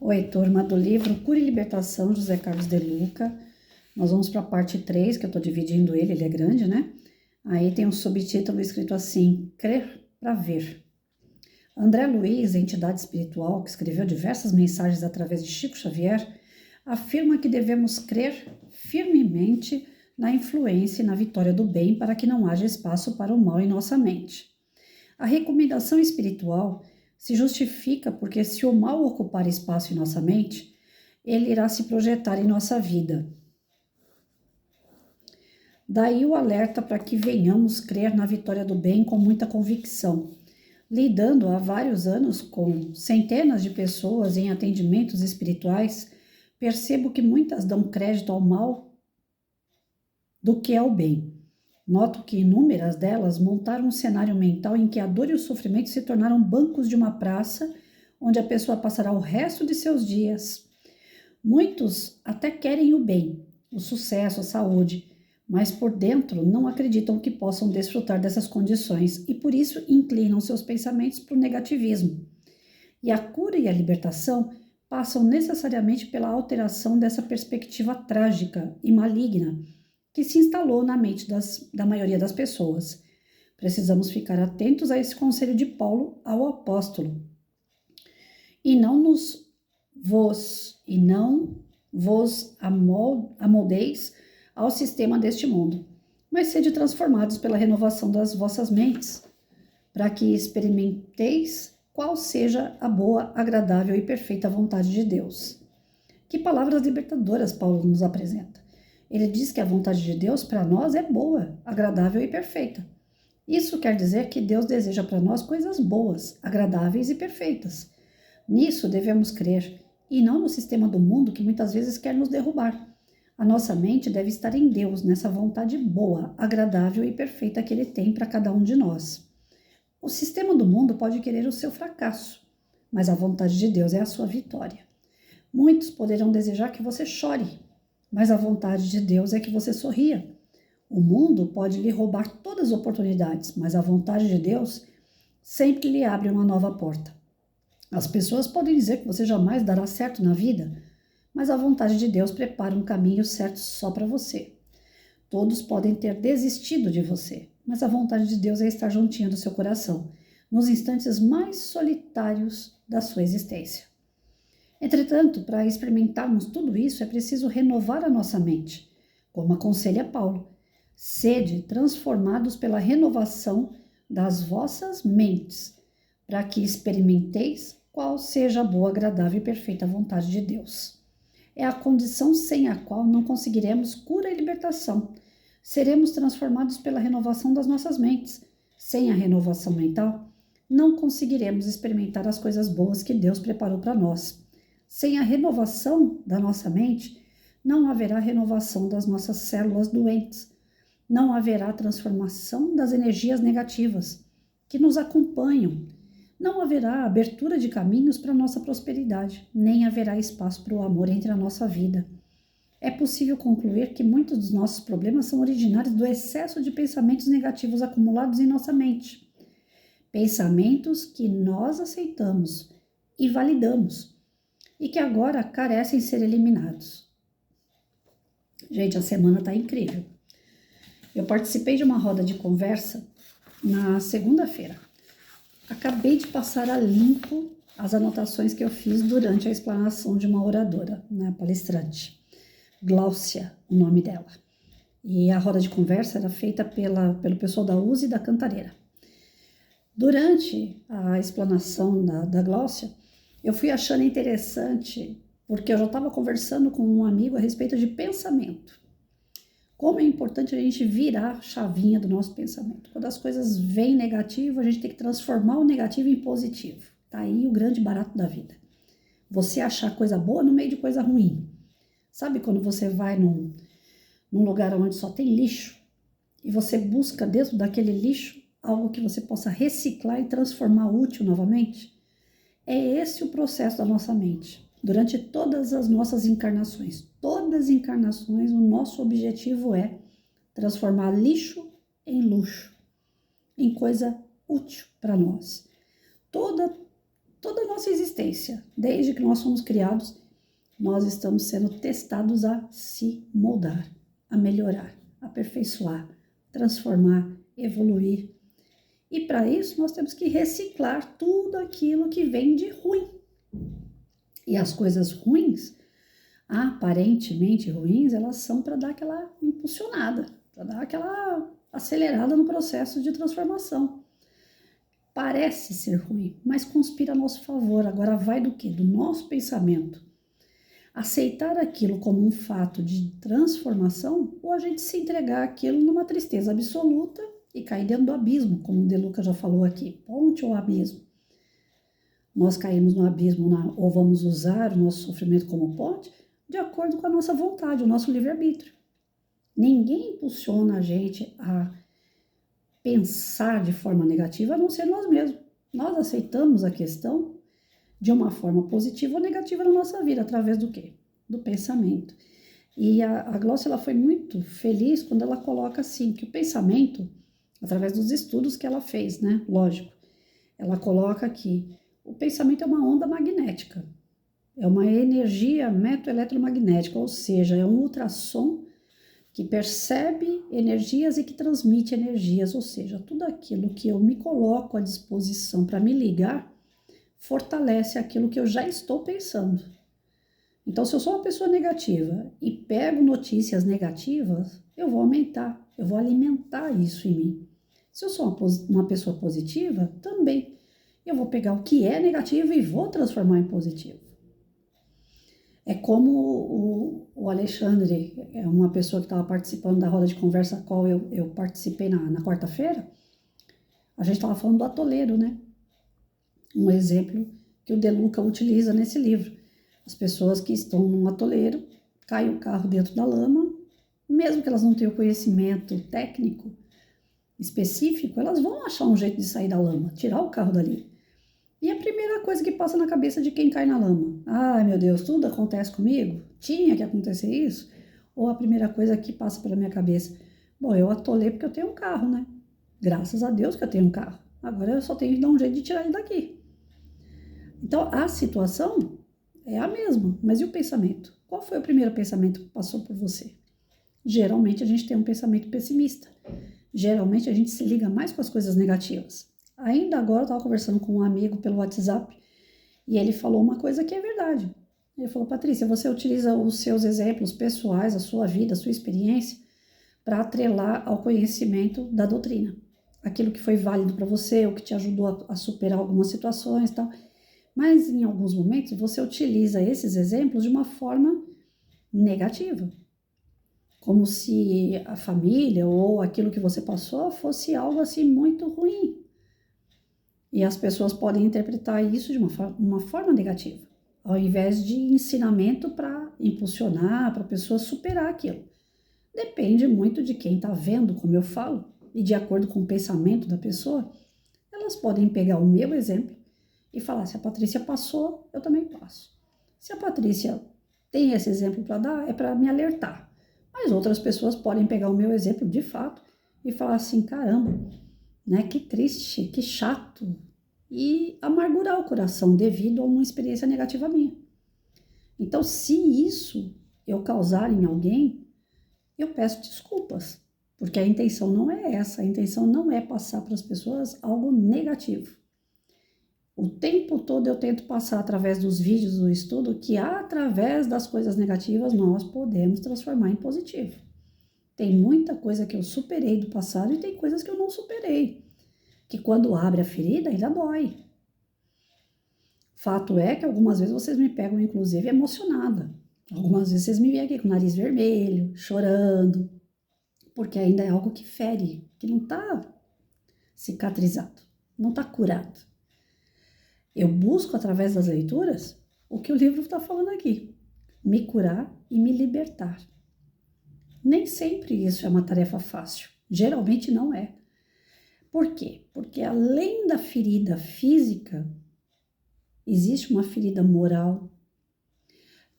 Oi, turma do livro Cura e Libertação, José Carlos de Luca. Nós vamos para a parte 3, que eu estou dividindo ele é grande, né? Aí tem um subtítulo escrito assim, Crer para Ver. André Luiz, entidade espiritual que escreveu diversas mensagens através de Chico Xavier, afirma que devemos crer firmemente na influência e na vitória do bem para que não haja espaço para o mal em nossa mente. A recomendação espiritual se justifica porque se o mal ocupar espaço em nossa mente, ele irá se projetar em nossa vida. Daí o alerta para que venhamos crer na vitória do bem com muita convicção. Lidando há vários anos com centenas de pessoas em atendimentos espirituais, percebo que muitas dão crédito ao mal do que ao bem. Noto que inúmeras delas montaram um cenário mental em que a dor e o sofrimento se tornaram bancos de uma praça onde a pessoa passará o resto de seus dias. Muitos até querem o bem, o sucesso, a saúde, mas por dentro não acreditam que possam desfrutar dessas condições e por isso inclinam seus pensamentos para o negativismo. E a cura e a libertação passam necessariamente pela alteração dessa perspectiva trágica e maligna que se instalou na mente da maioria das pessoas. Precisamos ficar atentos a esse conselho de Paulo ao apóstolo. E não vos amoldeis ao sistema deste mundo, mas sede transformados pela renovação das vossas mentes, para que experimenteis qual seja a boa, agradável e perfeita vontade de Deus. Que palavras libertadoras Paulo nos apresenta. Ele diz que a vontade de Deus para nós é boa, agradável e perfeita. Isso quer dizer que Deus deseja para nós coisas boas, agradáveis e perfeitas. Nisso devemos crer, e não no sistema do mundo que muitas vezes quer nos derrubar. A nossa mente deve estar em Deus, nessa vontade boa, agradável e perfeita que Ele tem para cada um de nós. O sistema do mundo pode querer o seu fracasso, mas a vontade de Deus é a sua vitória. Muitos poderão desejar que você chore, mas a vontade de Deus é que você sorria. O mundo pode lhe roubar todas as oportunidades, mas a vontade de Deus sempre lhe abre uma nova porta. As pessoas podem dizer que você jamais dará certo na vida, mas a vontade de Deus prepara um caminho certo só para você. Todos podem ter desistido de você, mas a vontade de Deus é estar juntinho do seu coração, nos instantes mais solitários da sua existência. Entretanto, para experimentarmos tudo isso, é preciso renovar a nossa mente, como aconselha Paulo. Sede transformados pela renovação das vossas mentes, para que experimenteis qual seja a boa, agradável e perfeita vontade de Deus. É a condição sem a qual não conseguiremos cura e libertação. Seremos transformados pela renovação das nossas mentes. Sem a renovação mental, não conseguiremos experimentar as coisas boas que Deus preparou para nós. Sem a renovação da nossa mente, não haverá renovação das nossas células doentes. Não haverá transformação das energias negativas que nos acompanham. Não haverá abertura de caminhos para a nossa prosperidade, nem haverá espaço para o amor entre a nossa vida. É possível concluir que muitos dos nossos problemas são originários do excesso de pensamentos negativos acumulados em nossa mente. Pensamentos que nós aceitamos e validamos e que agora carecem ser eliminados. Gente, a semana está incrível. Eu participei de uma roda de conversa na segunda-feira. Acabei de passar a limpo as anotações que eu fiz durante a explanação de uma oradora, palestrante. Gláucia, o nome dela. E a roda de conversa era feita pelo pessoal da USE e da Cantareira. Durante a explanação da Gláucia, eu fui achando interessante, porque eu já estava conversando com um amigo a respeito de pensamento. Como é importante a gente virar a chavinha do nosso pensamento. Quando as coisas vêm negativo, a gente tem que transformar o negativo em positivo. Tá aí o grande barato da vida. Você achar coisa boa no meio de coisa ruim. Sabe quando você vai num lugar onde só tem lixo e você busca dentro daquele lixo algo que você possa reciclar e transformar útil novamente? É esse o processo da nossa mente. Durante todas as nossas encarnações, o nosso objetivo é transformar lixo em luxo, em coisa útil para nós. toda a nossa existência, desde que nós fomos criados, nós estamos sendo testados a se moldar, a melhorar, aperfeiçoar, transformar, evoluir. E para isso nós temos que reciclar tudo aquilo que vem de ruim. E as coisas ruins, aparentemente ruins, elas são para dar aquela impulsionada, para dar aquela acelerada no processo de transformação. Parece ser ruim, mas conspira a nosso favor. Agora vai do quê? Do nosso pensamento. Aceitar aquilo como um fato de transformação ou a gente se entregar aquilo numa tristeza absoluta e cair dentro do abismo, como o De Luca já falou aqui, ponte ou abismo. Nós caímos no abismo ou vamos usar o nosso sofrimento como ponte de acordo com a nossa vontade, o nosso livre-arbítrio. Ninguém impulsiona a gente a pensar de forma negativa, a não ser nós mesmos. Nós aceitamos a questão de uma forma positiva ou negativa na nossa vida, através do quê? Do pensamento. E a Glaucia, ela foi muito feliz quando ela coloca assim, que o pensamento, através dos estudos que ela fez, né? Lógico, ela coloca que o pensamento é uma onda magnética, é uma energia metoeletromagnética, ou seja, é um ultrassom que percebe energias e que transmite energias, ou seja, tudo aquilo que eu me coloco à disposição para me ligar, fortalece aquilo que eu já estou pensando. Então, se eu sou uma pessoa negativa e pego notícias negativas, eu vou aumentar, eu vou alimentar isso em mim. Se eu sou uma pessoa positiva, também, eu vou pegar o que é negativo e vou transformar em positivo. É como o Alexandre, é uma pessoa que estava participando da roda de conversa a qual eu participei na quarta-feira. A gente estava falando do atoleiro, né? Um exemplo que o De Luca utiliza nesse livro. As pessoas que estão num atoleiro, cai o carro dentro da lama, mesmo que elas não tenham conhecimento técnico específico, elas vão achar um jeito de sair da lama, tirar o carro dali. E a primeira coisa que passa na cabeça de quem cai na lama, ai meu Deus, tudo acontece comigo? Tinha que acontecer isso? Ou a primeira coisa que passa pela minha cabeça, bom, eu atolei porque eu tenho um carro, né? Graças a Deus que eu tenho um carro. Agora eu só tenho que dar um jeito de tirar ele daqui. Então a situação é a mesma, mas e o pensamento? Qual foi o primeiro pensamento que passou por você? Geralmente a gente tem um pensamento pessimista. Geralmente a gente se liga mais com as coisas negativas. Ainda agora eu estava conversando com um amigo pelo WhatsApp e ele falou uma coisa que é verdade. Ele falou, Patrícia, você utiliza os seus exemplos pessoais, a sua vida, a sua experiência, para atrelar ao conhecimento da doutrina. Aquilo que foi válido para você, o que te ajudou a superar algumas situações e tal. Mas em alguns momentos você utiliza esses exemplos de uma forma negativa. Como se a família ou aquilo que você passou fosse algo assim muito ruim. E as pessoas podem interpretar isso de uma forma negativa, ao invés de ensinamento para impulsionar, para a pessoa superar aquilo. Depende muito de quem está vendo, como eu falo, e de acordo com o pensamento da pessoa, elas podem pegar o meu exemplo e falar, se a Patrícia passou, eu também passo. Se a Patrícia tem esse exemplo para dar, é para me alertar. Mas outras pessoas podem pegar o meu exemplo de fato e falar assim, caramba, né? Que triste, que chato, e amargurar o coração devido a uma experiência negativa minha. Então, se isso eu causar em alguém, eu peço desculpas, porque a intenção não é essa, a intenção não é passar para as pessoas algo negativo. O tempo todo eu tento passar através dos vídeos do estudo que através das coisas negativas nós podemos transformar em positivo. Tem muita coisa que eu superei do passado e tem coisas que eu não superei. Que quando abre a ferida, ainda dói. Fato é que algumas vezes vocês me pegam, inclusive, emocionada. Algumas vezes vocês me veem aqui com o nariz vermelho, chorando, porque ainda é algo que fere, que não está cicatrizado, não está curado. Eu busco, através das leituras, o que o livro está falando aqui, me curar e me libertar. Nem sempre isso é uma tarefa fácil, geralmente não é. Por quê? Porque além da ferida física, existe uma ferida moral.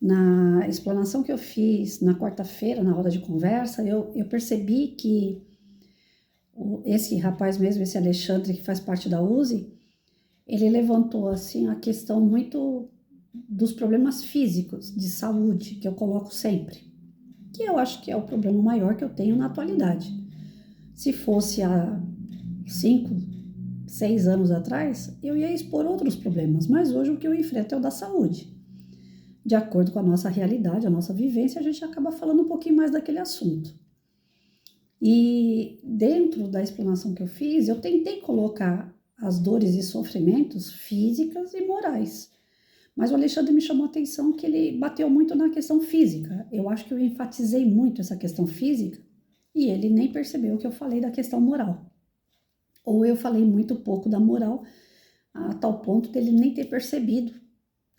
Na explanação que eu fiz na quarta-feira, na roda de conversa, eu percebi que esse rapaz mesmo, esse Alexandre, que faz parte da USE, ele levantou assim a questão muito dos problemas físicos de saúde que eu coloco sempre, que eu acho que é o problema maior que eu tenho na atualidade. Se fosse há 5, 6 anos atrás, eu ia expor outros problemas, mas hoje o que eu enfrento é o da saúde. De acordo com a nossa realidade, a nossa vivência, a gente acaba falando um pouquinho mais daquele assunto. E dentro da explanação que eu fiz, eu tentei colocar as dores e sofrimentos físicas e morais. Mas o Alexandre me chamou a atenção que ele bateu muito na questão física. Eu acho que eu enfatizei muito essa questão física e ele nem percebeu que eu falei da questão moral. Ou eu falei muito pouco da moral, a tal ponto dele nem ter percebido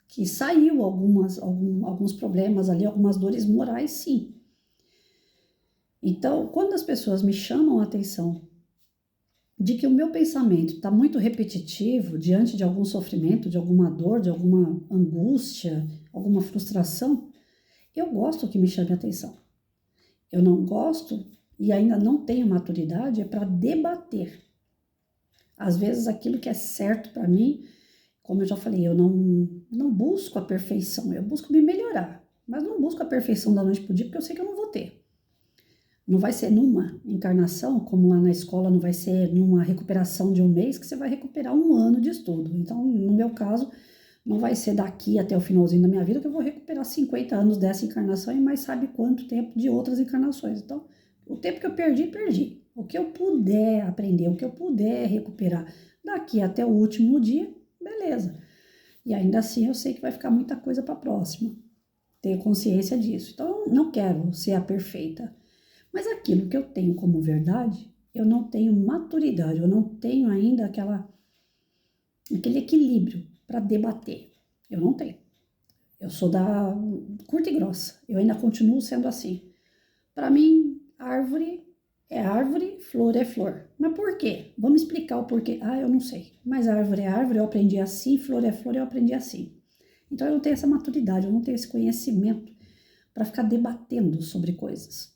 que saiu alguns problemas ali, algumas dores morais, sim. Então, quando as pessoas me chamam a atenção de que o meu pensamento está muito repetitivo diante de algum sofrimento, de alguma dor, de alguma angústia, alguma frustração, eu gosto que me chame a atenção. Eu não gosto e ainda não tenho maturidade é para debater. Às vezes aquilo que é certo para mim, como eu já falei, eu não busco a perfeição, eu busco me melhorar, mas não busco a perfeição da noite para o dia porque eu sei que eu não vou ter. Não vai ser numa encarnação, como lá na escola, não vai ser numa recuperação de um mês que você vai recuperar um ano de estudo. Então, no meu caso, não vai ser daqui até o finalzinho da minha vida que eu vou recuperar 50 anos dessa encarnação e mais sabe quanto tempo de outras encarnações. Então, o tempo que eu perdi, perdi. O que eu puder aprender, o que eu puder recuperar daqui até o último dia, beleza. E ainda assim eu sei que vai ficar muita coisa para a próxima. Tenho consciência disso. Então, não quero ser a perfeita. Mas aquilo que eu tenho como verdade, eu não tenho maturidade, eu não tenho ainda aquele equilíbrio para debater. Eu não tenho. Eu sou da curta e grossa. Eu ainda continuo sendo assim. Para mim, árvore é árvore, flor é flor. Mas por quê? Vamos explicar o porquê. Ah, eu não sei. Mas árvore é árvore, eu aprendi assim, flor é flor, eu aprendi assim. Então eu não tenho essa maturidade, eu não tenho esse conhecimento para ficar debatendo sobre coisas.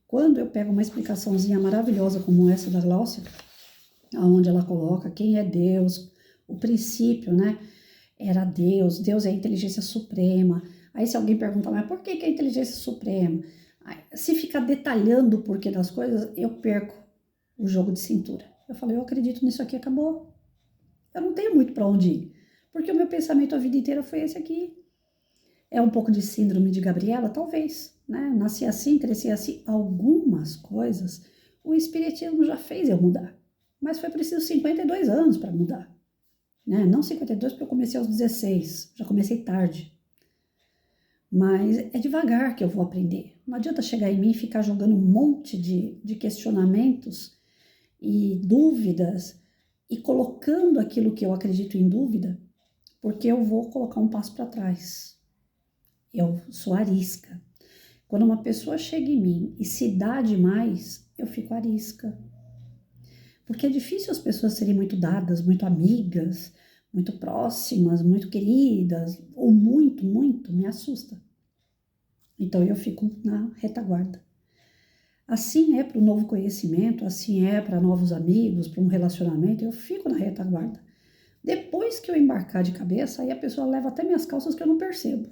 Quando eu pego uma explicaçãozinha maravilhosa como essa da Glaucia, onde ela coloca quem é Deus, o princípio, né? Era Deus, Deus é a inteligência suprema. Aí se alguém perguntar, mas por que é a inteligência suprema? Aí, se ficar detalhando o porquê das coisas, eu perco o jogo de cintura. Eu falei, eu acredito nisso aqui, acabou. Eu não tenho muito para onde ir, porque o meu pensamento a vida inteira foi esse aqui. É um pouco de síndrome de Gabriela? Talvez, né? Nasci assim, cresci assim. Algumas coisas o espiritismo já fez eu mudar. Mas foi preciso 52 anos para mudar. Né? Não 52 porque eu comecei aos 16, já comecei tarde. Mas é devagar que eu vou aprender. Não adianta chegar em mim e ficar jogando um monte de questionamentos e dúvidas e colocando aquilo que eu acredito em dúvida, porque eu vou colocar um passo para trás. Eu sou arisca. Quando uma pessoa chega em mim e se dá demais, eu fico arisca. Porque é difícil as pessoas serem muito dadas, muito amigas, muito próximas, muito queridas, ou muito, me assusta. Então eu fico na retaguarda. Assim é para o novo conhecimento, assim é para novos amigos, para um relacionamento, eu fico na retaguarda. Depois que eu embarcar de cabeça, aí a pessoa leva até minhas calças que eu não percebo.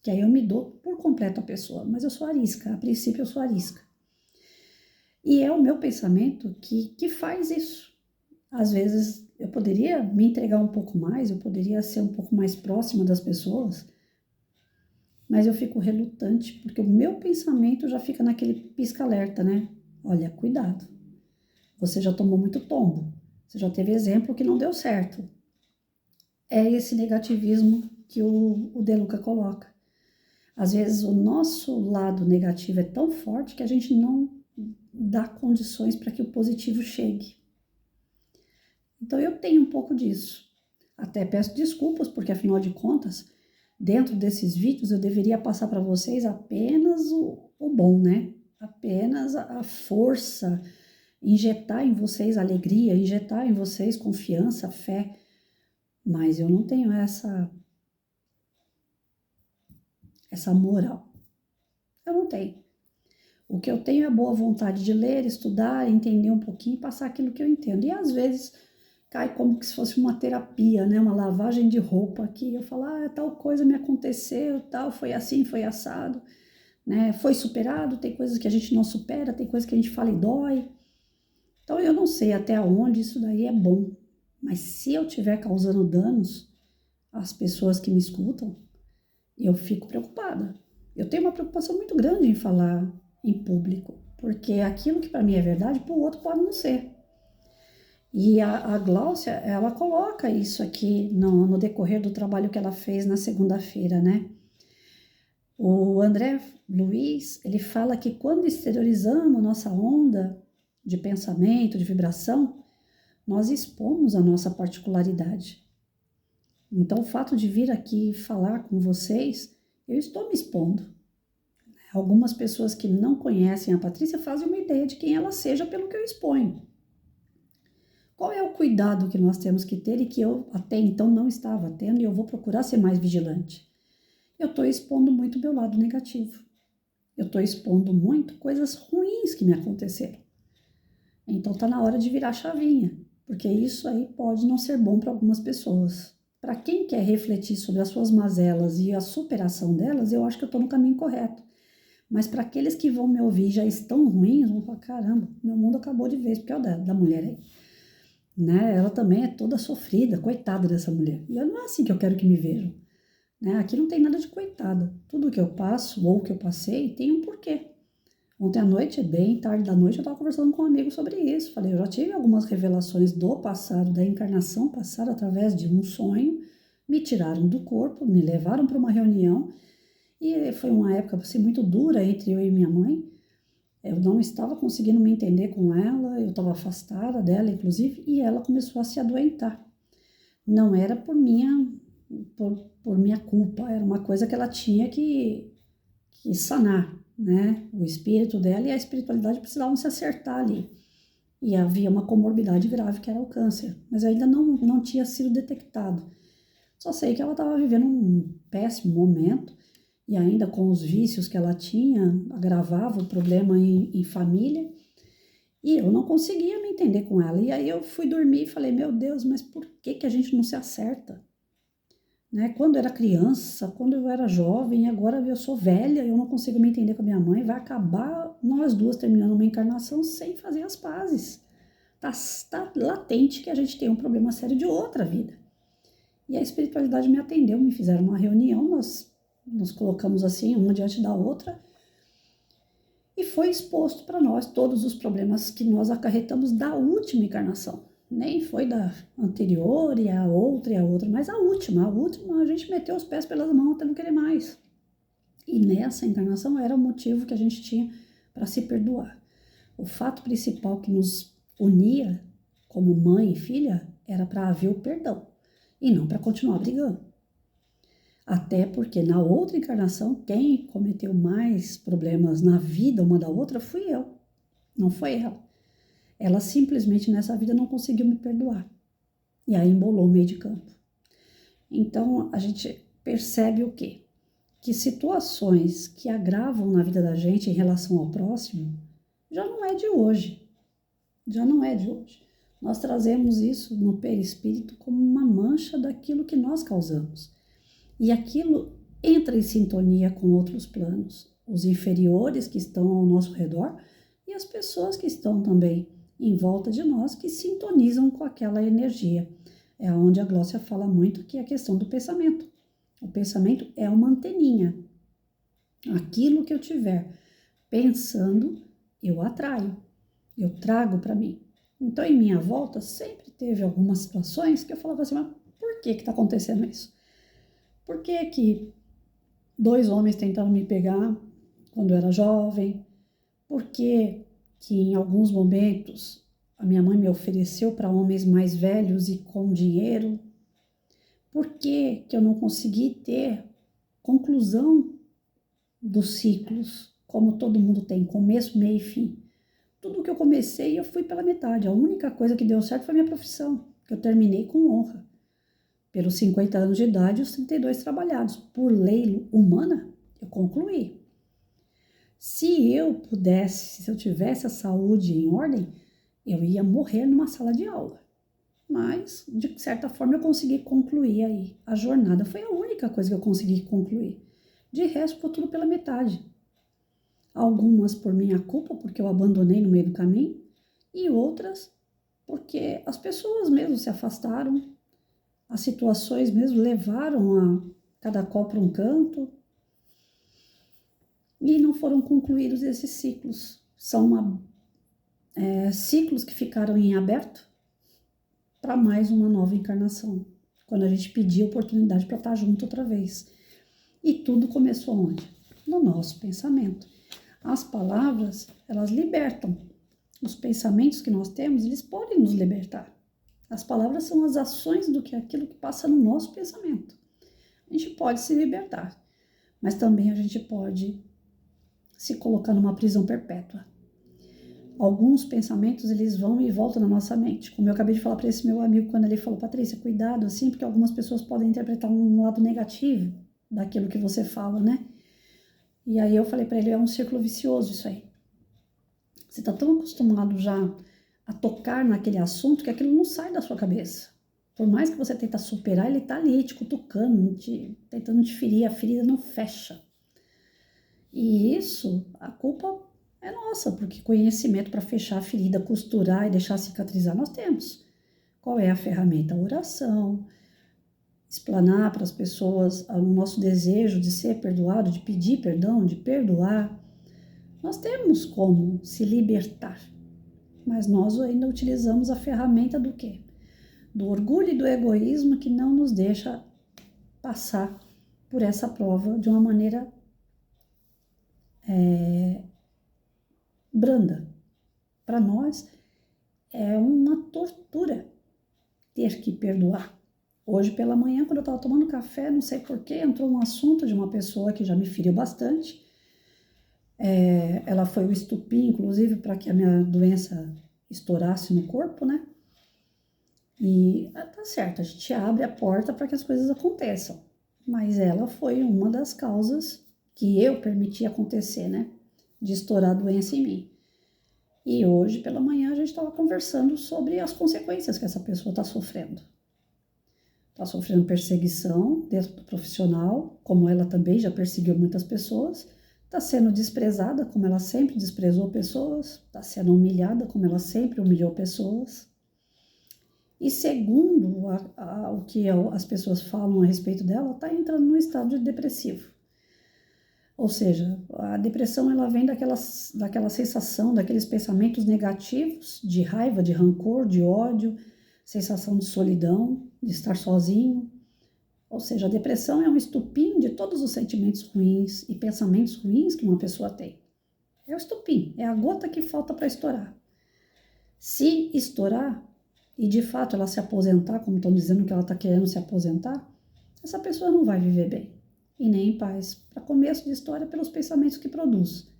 Que aí eu me dou por completo a pessoa, mas eu sou arisca, a princípio eu sou arisca. E é o meu pensamento que faz isso. Às vezes eu poderia me entregar um pouco mais, eu poderia ser um pouco mais próxima das pessoas, mas eu fico relutante, porque o meu pensamento já fica naquele pisca-alerta, né? Olha, cuidado, você já tomou muito tombo, você já teve exemplo que não deu certo. É esse negativismo que o De Luca coloca. Às vezes o nosso lado negativo é tão forte que a gente não dá condições para que o positivo chegue. Então eu tenho um pouco disso. Até peço desculpas, porque afinal de contas, dentro desses vídeos eu deveria passar para vocês apenas o bom, né? Apenas a força, injetar em vocês alegria, injetar em vocês confiança, fé. Mas eu não tenho essa moral. Eu não tenho. O que eu tenho é a boa vontade de ler, estudar, entender um pouquinho e passar aquilo que eu entendo. E às vezes cai como se fosse uma terapia, né? Uma lavagem de roupa aqui. Eu falo, tal coisa me aconteceu, tal, foi assim, foi assado, né? Foi superado, tem coisas que a gente não supera, tem coisas que a gente fala e dói. Então eu não sei até onde isso daí é bom, mas se eu estiver causando danos às pessoas que me escutam, eu fico preocupada. Eu tenho uma preocupação muito grande em falar em público, porque aquilo que para mim é verdade, para o outro pode não ser. E a Gláucia, ela coloca isso aqui no decorrer do trabalho que ela fez na segunda-feira, né? O André Luiz, ele fala que quando exteriorizamos nossa onda de pensamento, de vibração, nós expomos a nossa particularidade. Então, o fato de vir aqui falar com vocês, eu estou me expondo. Algumas pessoas que não conhecem a Patrícia fazem uma ideia de quem ela seja pelo que eu exponho. Qual é o cuidado que nós temos que ter e que eu até então não estava tendo e eu vou procurar ser mais vigilante? Eu estou expondo muito meu lado negativo. Eu estou expondo muito coisas ruins que me aconteceram. Então está na hora de virar a chavinha, porque isso aí pode não ser bom para algumas pessoas. Para quem quer refletir sobre as suas mazelas e a superação delas, eu acho que eu estou no caminho correto. Mas para aqueles que vão me ouvir e já estão ruins, vão falar, caramba, meu mundo acabou de vez, porque é o da mulher aí. Né? Ela também é toda sofrida, coitada dessa mulher. E não é assim que eu quero que me vejam. Né? Aqui não tem nada de coitada. Tudo que eu passo ou que eu passei tem um porquê. Ontem à noite, bem tarde da noite, eu estava conversando com um amigo sobre isso. Falei, eu já tive algumas revelações do passado, da encarnação passada, através de um sonho. Me tiraram do corpo, me levaram para uma reunião. E foi uma época assim, muito dura entre eu e minha mãe. Eu não estava conseguindo me entender com ela, eu estava afastada dela, inclusive, e ela começou a se adoentar. Não era por minha culpa, era uma coisa que ela tinha que sanar, né? O espírito dela e a espiritualidade precisavam se acertar ali. E havia uma comorbidade grave que era o câncer, mas ainda não tinha sido detectado. Só sei que ela estava vivendo um péssimo momento e ainda com os vícios que ela tinha, agravava o problema em família. E eu não conseguia me entender com ela. E aí eu fui dormir e falei, meu Deus, mas por que a gente não se acerta? Né? Quando eu era criança, quando eu era jovem, agora eu sou velha, eu não consigo me entender com a minha mãe, vai acabar nós duas terminando uma encarnação sem fazer as pazes. Tá latente que a gente tem um problema sério de outra vida. E a espiritualidade me atendeu, me fizeram uma reunião, nós nos colocamos assim, uma diante da outra, e foi exposto para nós todos os problemas que nós acarretamos da última encarnação. Nem foi da anterior e a outra, mas a última a gente meteu os pés pelas mãos até não querer mais. E nessa encarnação era o motivo que a gente tinha para se perdoar. O fato principal que nos unia como mãe e filha era para haver o perdão e não para continuar brigando. Até porque na outra encarnação, quem cometeu mais problemas na vida uma da outra fui eu, não foi ela. Ela simplesmente nessa vida não conseguiu me perdoar. E aí embolou o meio de campo. Então a gente percebe o quê? Que situações que agravam na vida da gente em relação ao próximo já não é de hoje. Já não é de hoje. Nós trazemos isso no perispírito como uma mancha daquilo que nós causamos. E aquilo entra em sintonia com outros planos, os inferiores que estão ao nosso redor e as pessoas que estão também em volta de nós, que sintonizam com aquela energia. É onde a Gláucia fala muito que é a questão do pensamento. O pensamento é uma anteninha. Aquilo que eu tiver pensando, eu atraio, eu trago para mim. Então, em minha volta, sempre teve algumas situações que eu falava assim, mas por que está acontecendo isso? Por que 2 homens tentaram me pegar quando eu era jovem? Por que em alguns momentos a minha mãe me ofereceu para homens mais velhos e com dinheiro? Por que eu não consegui ter conclusão dos ciclos, como todo mundo tem, começo, meio e fim? Tudo que eu comecei, eu fui pela metade. A única coisa que deu certo foi a minha profissão, que eu terminei com honra. Pelos 50 anos de idade, os 32 trabalhados. Por lei humana, eu concluí. Se eu pudesse, se eu tivesse a saúde em ordem, eu ia morrer numa sala de aula. mas de certa forma eu consegui concluir aí a jornada. Foi a única coisa que eu consegui concluir. De resto, ficou tudo pela metade. Algumas por minha culpa, porque eu abandonei no meio do caminho, e outras porque as pessoas mesmo se afastaram, as situações mesmo levaram a cada qual para um canto e não foram concluídos esses ciclos. São ciclos que ficaram em aberto para mais uma nova encarnação, quando a gente pedir oportunidade para estar junto outra vez. E tudo começou onde? No nosso pensamento. As palavras, elas libertam. Os pensamentos que nós temos, eles podem nos libertar. As palavras são as ações do que aquilo que passa no nosso pensamento. A gente pode se libertar, mas também a gente pode se colocar numa prisão perpétua. Alguns pensamentos, eles vão e voltam na nossa mente. Como eu acabei de falar para esse meu amigo, quando ele falou, Patrícia, cuidado, assim, porque algumas pessoas podem interpretar um lado negativo daquilo que você fala, né? E aí eu falei para ele, é um círculo vicioso isso aí. Você está tão acostumado já a tocar naquele assunto que aquilo não sai da sua cabeça. Por mais que você tenta superar, ele está ali te cutucando, tentando te ferir, a ferida não fecha. E isso, a culpa é nossa, porque conhecimento para fechar a ferida, costurar e deixar cicatrizar, nós temos. Qual é a ferramenta? A oração, explanar para as pessoas o nosso desejo de ser perdoado, de pedir perdão, de perdoar. Nós temos como se libertar, mas nós ainda utilizamos a ferramenta do quê? Do orgulho e do egoísmo que não nos deixa passar por essa prova de uma maneira branda. Para nós é uma tortura ter que perdoar. Hoje pela manhã, quando eu estava tomando café, não sei porquê, entrou um assunto de uma pessoa que já me feriu bastante. Ela foi o estupim, inclusive, para que a minha doença estourasse no corpo, né? E tá certo, a gente abre a porta para que as coisas aconteçam. Mas ela foi uma das causas que eu permiti acontecer, né? De estourar a doença em mim. E hoje, pela manhã, a gente estava conversando sobre as consequências que essa pessoa está sofrendo. Está sofrendo perseguição dentro do profissional, como ela também já perseguiu muitas pessoas. Está sendo desprezada, como ela sempre desprezou pessoas. Está sendo humilhada, como ela sempre humilhou pessoas. E segundo o que as pessoas falam a respeito dela, está entrando num estado de depressivo. Ou seja, a depressão ela vem daquela sensação, daqueles pensamentos negativos, de raiva, de rancor, de ódio, sensação de solidão, de estar sozinho. Ou seja, a depressão é um estupim de todos os sentimentos ruins e pensamentos ruins que uma pessoa tem. É o estupim, é a gota que falta para estourar. Se estourar, e de fato ela se aposentar, como estão dizendo que ela está querendo se aposentar, essa pessoa não vai viver bem e nem em paz, para começo de história, pelos pensamentos que produz.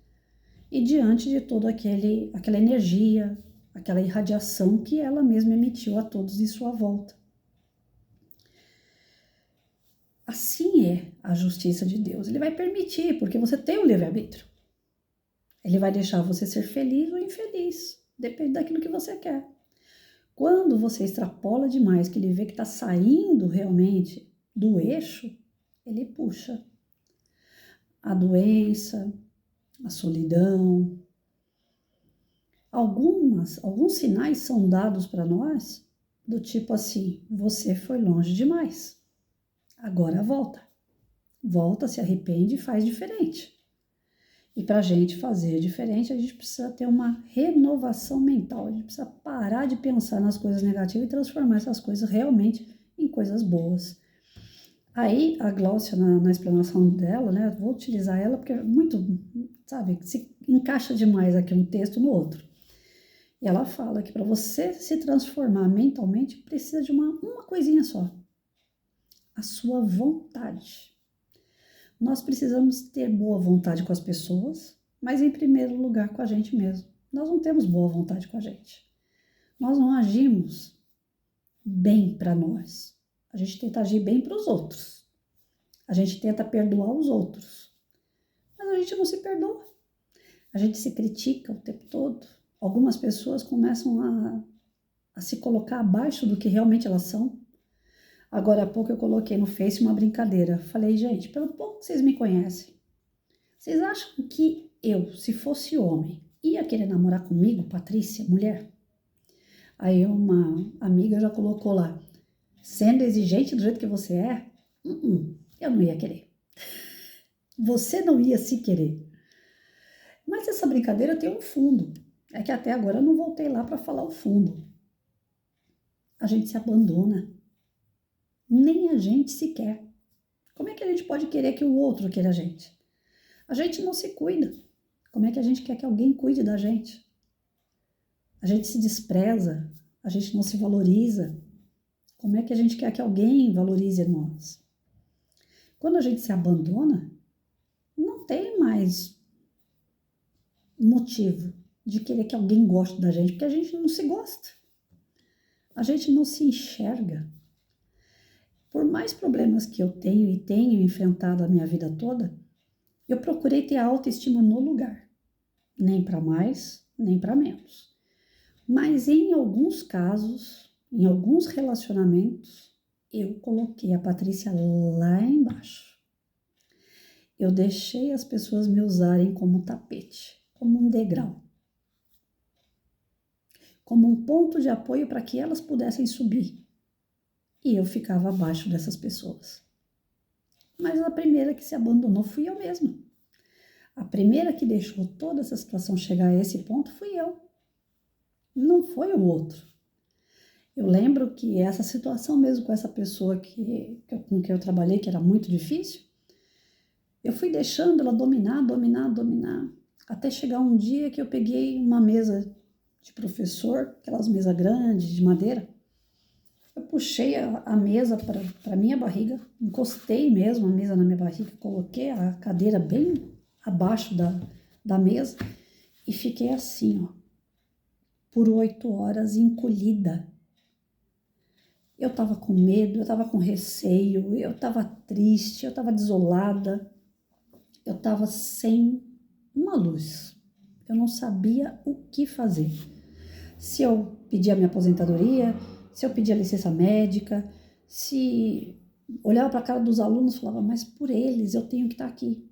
E diante de toda aquela energia, aquela irradiação que ela mesma emitiu a todos em sua volta. Assim é a justiça de Deus. Ele vai permitir, porque você tem o livre-arbítrio. Ele vai deixar você ser feliz ou infeliz, depende daquilo que você quer. Quando você extrapola demais, que ele vê que está saindo realmente do eixo, ele puxa a doença, a solidão. Alguns sinais são dados para nós do tipo assim, você foi longe demais, agora volta. Volta, se arrepende e faz diferente. E para a gente fazer diferente, a gente precisa ter uma renovação mental, a gente precisa parar de pensar nas coisas negativas e transformar essas coisas realmente em coisas boas. Aí, a Gláucia, na explanação dela, né, vou utilizar ela porque é muito, sabe, se encaixa demais aqui um texto no outro. E ela fala que para você se transformar mentalmente, precisa de uma coisinha só, a sua vontade. Nós precisamos ter boa vontade com as pessoas, mas em primeiro lugar com a gente mesmo. Nós não temos boa vontade com a gente. Nós não agimos bem para nós. A gente tenta agir bem para os outros. A gente tenta perdoar os outros. Mas a gente não se perdoa. A gente se critica o tempo todo. Algumas pessoas começam a a se colocar abaixo do que realmente elas são. Agora há pouco eu coloquei no Face uma brincadeira. Falei, gente, pelo pouco que vocês me conhecem, vocês acham que eu, se fosse homem, ia querer namorar comigo, Patrícia, mulher? Aí uma amiga já colocou lá, sendo exigente do jeito que você é, eu não ia querer. Você não ia se querer. Mas essa brincadeira tem um fundo. É que até agora eu não voltei lá para falar o fundo. A gente se abandona. Nem a gente se quer. Como é que a gente pode querer que o outro queira a gente? A gente não se cuida. Como é que a gente quer que alguém cuide da gente? A gente se despreza, a gente não se valoriza. Como é que a gente quer que alguém valorize nós? Quando a gente se abandona, não tem mais motivo de querer que alguém goste da gente, porque a gente não se gosta. A gente não se enxerga. Por mais problemas que eu tenho e tenho enfrentado a minha vida toda, eu procurei ter a autoestima no lugar. Nem para mais, nem para menos. Mas em alguns casos, em alguns relacionamentos, eu coloquei a Patrícia lá embaixo. Eu deixei as pessoas me usarem como tapete, como um degrau, como um ponto de apoio para que elas pudessem subir. E eu ficava abaixo dessas pessoas. Mas a primeira que se abandonou fui eu mesma. A primeira que deixou toda essa situação chegar a esse ponto fui eu. Não foi o outro. Eu lembro que essa situação mesmo com essa pessoa com quem eu trabalhei, que era muito difícil, eu fui deixando ela dominar, até chegar um dia que eu peguei uma mesa de professor, aquelas mesas grandes de madeira, eu puxei a mesa para minha barriga, encostei mesmo a mesa na minha barriga, coloquei a cadeira bem abaixo da mesa e fiquei assim, ó, por 8 horas encolhida. Eu tava com medo, eu tava com receio, eu tava triste, eu tava desolada, eu tava sem uma luz. Eu não sabia o que fazer. Se eu pedia minha aposentadoria, se eu pedia licença médica, se olhava para a cara dos alunos e falava, mas por eles eu tenho que estar aqui.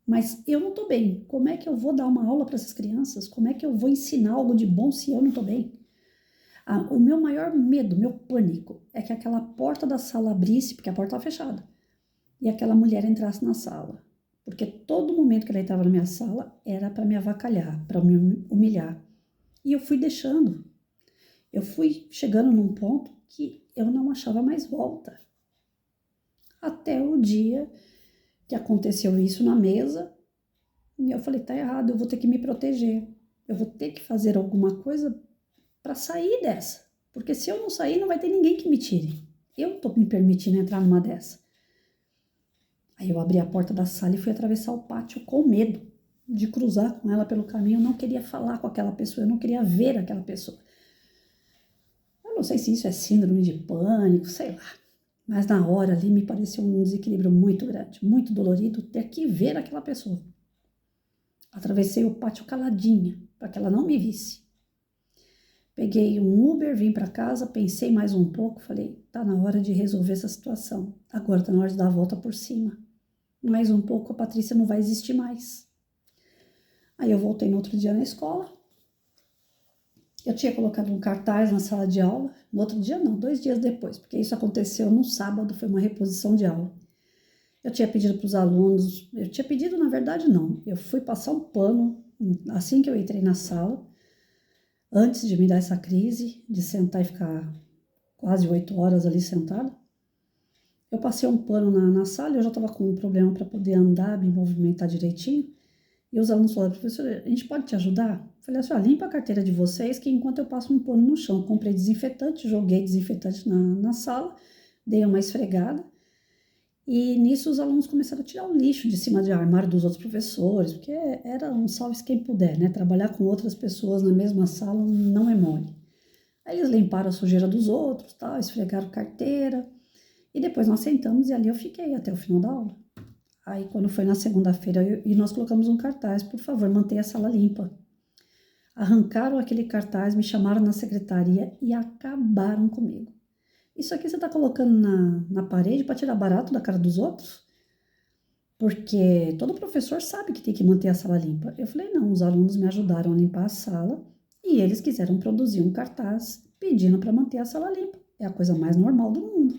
Mas eu não estou bem. Como é que eu vou dar uma aula para essas crianças? Como é que eu vou ensinar algo de bom se eu não estou bem? O meu maior medo, meu pânico, é que aquela porta da sala abrisse, porque a porta estava fechada, e aquela mulher entrasse na sala. Porque todo momento que ela entrava na minha sala era para me avacalhar, para me humilhar. E eu fui deixando. Eu fui chegando num ponto que eu não achava mais volta. Até o dia que aconteceu isso na mesa, e eu falei, tá errado, eu vou ter que me proteger. Eu vou ter que fazer alguma coisa para sair dessa. Porque se eu não sair, não vai ter ninguém que me tire. Eu tô me permitindo entrar numa dessa. Aí eu abri a porta da sala e fui atravessar o pátio com medo de cruzar com ela pelo caminho. Eu não queria falar com aquela pessoa, eu não queria ver aquela pessoa. Eu não sei se isso é síndrome de pânico, sei lá. Mas na hora ali me pareceu um desequilíbrio muito grande, muito dolorido ter que ver aquela pessoa. Atravessei o pátio caladinha, para que ela não me visse. Peguei um Uber, vim para casa, pensei mais um pouco, falei, tá na hora de resolver essa situação. Agora tá na hora de dar a volta por cima. Mais um pouco a Patrícia não vai existir mais. Aí eu voltei no outro dia na escola. Eu tinha colocado um cartaz na sala de aula. No outro dia não, 2 dias depois, porque isso aconteceu no sábado, foi uma reposição de aula. Eu tinha pedido para os alunos, eu tinha pedido, na verdade, não. Eu fui passar um pano assim que eu entrei na sala, antes de me dar essa crise, de sentar e ficar quase 8 horas ali sentada. Eu passei um pano na sala, eu já estava com um problema para poder andar, me movimentar direitinho. E os alunos falaram, professor, a gente pode te ajudar? Eu falei assim, limpa a carteira de vocês, que enquanto eu passo um pano no chão, comprei desinfetante, joguei desinfetante na sala, dei uma esfregada. E nisso os alunos começaram a tirar o lixo de cima do armário dos outros professores, porque era um salve-se quem puder, né? Trabalhar com outras pessoas na mesma sala não é mole. Aí eles limparam a sujeira dos outros, tal, esfregaram carteira. E depois nós sentamos e ali eu fiquei até o final da aula. Aí quando foi na segunda-feira, e nós colocamos um cartaz, por favor, mantenha a sala limpa. arrancaram aquele cartaz, me chamaram na secretaria e acabaram comigo. Isso aqui você está colocando na parede para tirar barato da cara dos outros? Porque todo professor sabe que tem que manter a sala limpa. Eu falei, não, os alunos me ajudaram a limpar a sala e eles quiseram produzir um cartaz pedindo para manter a sala limpa. É a coisa mais normal do mundo.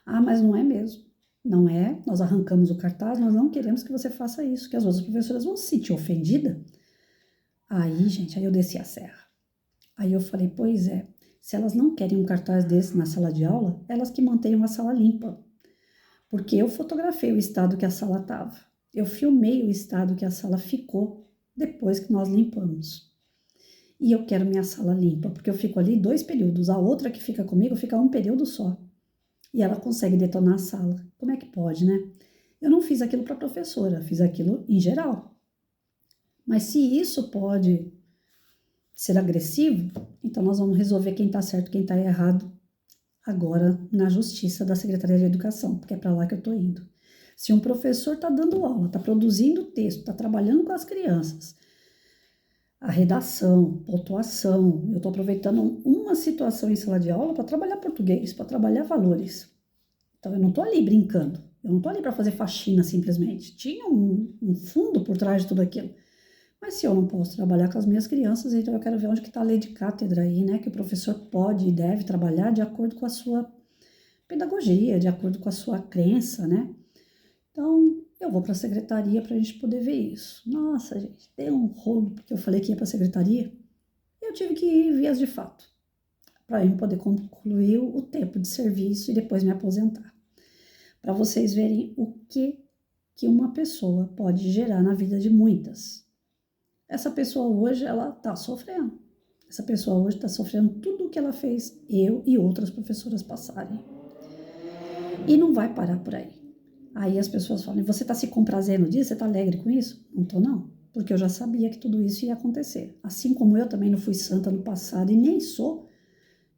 Ah, mas não é mesmo. Não é, nós arrancamos o cartaz, nós não queremos que você faça isso, que as outras professoras vão se sentir ofendidas. Aí, gente, aí eu desci a serra. Aí eu falei, pois é, se elas não querem um cartaz desse na sala de aula, elas que mantenham a sala limpa. Porque eu fotografei o estado que a sala estava. Eu filmei o estado que a sala ficou depois que nós limpamos. E eu quero minha sala limpa, porque eu fico ali 2 períodos. A outra que fica comigo fica 1 período só. E ela consegue detonar a sala. Como é que pode, né? Eu não fiz aquilo para a professora, fiz aquilo em geral. Mas se isso pode ser agressivo, então nós vamos resolver quem está certo e quem está errado agora na justiça da Secretaria de Educação, porque é para lá que eu estou indo. Se um professor está dando aula, está produzindo texto, está trabalhando com as crianças, a redação, pontuação, eu estou aproveitando uma situação em sala de aula para trabalhar português, para trabalhar valores. Então eu não estou ali brincando, eu não estou ali para fazer faxina simplesmente. Tinha um fundo por trás de tudo aquilo. Mas se eu não posso trabalhar com as minhas crianças, então eu quero ver onde que está a lei de cátedra aí, né? Que o professor pode e deve trabalhar de acordo com a sua pedagogia, de acordo com a sua crença, né? Então, eu vou para a secretaria para a gente poder ver isso. Nossa, gente, deu um rolo, porque eu falei que ia para a secretaria. Eu tive que ir em vias de fato, para eu poder concluir o tempo de serviço e depois me aposentar. Para vocês verem o que uma pessoa pode gerar na vida de muitas. Essa pessoa hoje, ela está sofrendo. Essa pessoa hoje está sofrendo tudo o que ela fez eu e outras professoras passarem. E não vai parar por aí. Aí as pessoas falam, você está se comprazendo disso? Você está alegre com isso? Não estou não, porque eu já sabia que tudo isso ia acontecer. Assim como eu também não fui santa no passado e nem sou,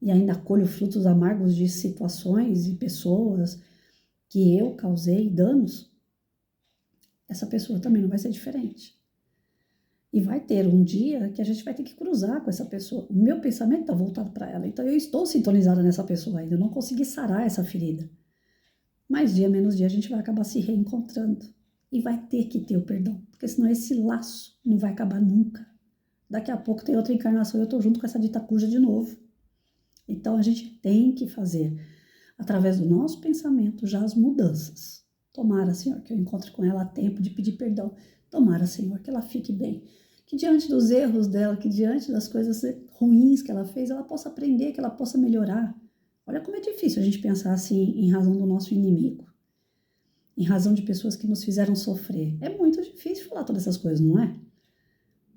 e ainda colho frutos amargos de situações e pessoas que eu causei danos, essa pessoa também não vai ser diferente. E vai ter um dia que a gente vai ter que cruzar com essa pessoa. O meu pensamento está voltado para ela. Então eu estou sintonizada nessa pessoa ainda. Eu não consegui sarar essa ferida. Mas dia menos dia a gente vai acabar se reencontrando. E vai ter que ter o perdão. Porque senão esse laço não vai acabar nunca. Daqui a pouco tem outra encarnação e eu estou junto com essa dita cuja de novo. Então a gente tem que fazer, através do nosso pensamento, já as mudanças. Tomara, Senhor, que eu encontre com ela a tempo de pedir perdão. Tomara, Senhor, que ela fique bem. Que diante dos erros dela, que diante das coisas ruins que ela fez, ela possa aprender, que ela possa melhorar. Olha como é difícil a gente pensar assim em razão do nosso inimigo. Em razão de pessoas que nos fizeram sofrer. É muito difícil falar todas essas coisas, não é?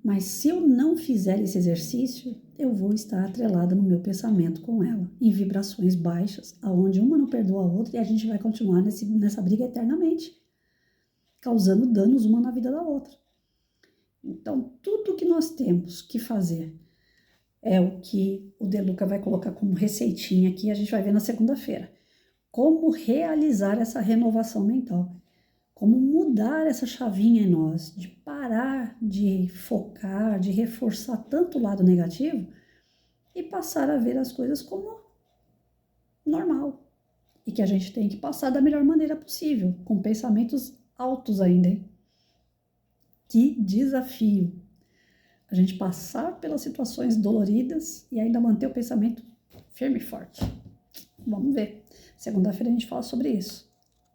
Mas se eu não fizer esse exercício, eu vou estar atrelada no meu pensamento com ela, em vibrações baixas, aonde uma não perdoa a outra e a gente vai continuar nessa briga eternamente, causando danos uma na vida da outra. Então, tudo que nós temos que fazer é o que o De Luca vai colocar como receitinha aqui, a gente vai ver na segunda-feira. Como realizar essa renovação mental. Como mudar essa chavinha em nós, de parar de focar, de reforçar tanto o lado negativo e passar a ver as coisas como normal. E que a gente tem que passar da melhor maneira possível, com pensamentos altos ainda, hein? Que desafio! A gente passar pelas situações doloridas e ainda manter o pensamento firme e forte. Vamos ver. Segunda-feira a gente fala sobre isso.